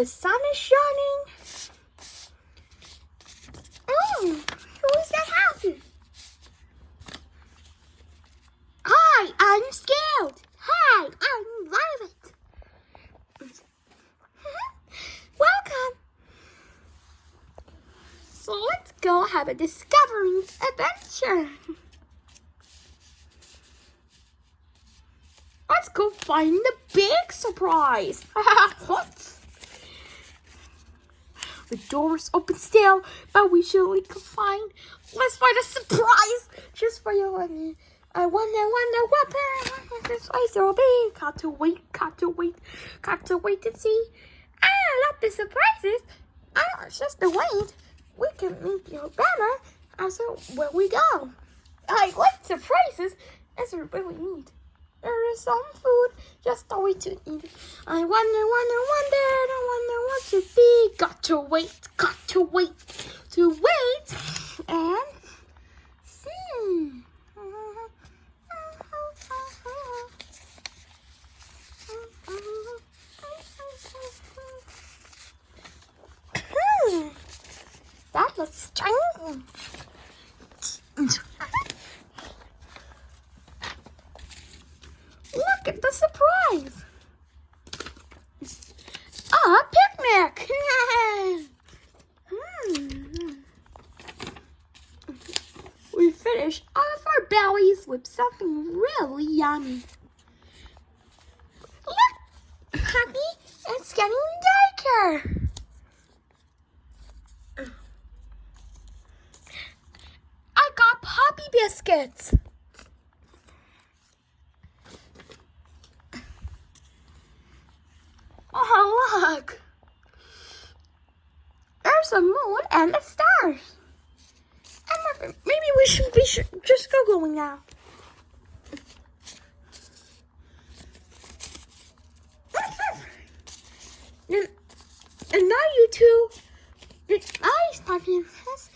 The sun is shining. Oh, who is that house? Hi, I'm Scout. Hi, I'm Violet. Welcome. So let's go have a discovering adventure. Let's go find the big surprise. What? The door's open still, but we surely can find. Let's find a surprise just for you and me. I wonder what this place will be. Got to wait and see. I love the surprises. Just the wait. We can make you better. So where we go. I like surprises. As we really need. There is some food just a way to eat. I wonder what to be. Got to wait and see. That looks strange. Look at the surprise. A picnic. We finished off our bellies with something really yummy. Look, Puppy, it's getting darker. I got Puppy biscuits. Oh, look. There's a moon and the stars. And maybe we should just go going now. And now you two, I started this.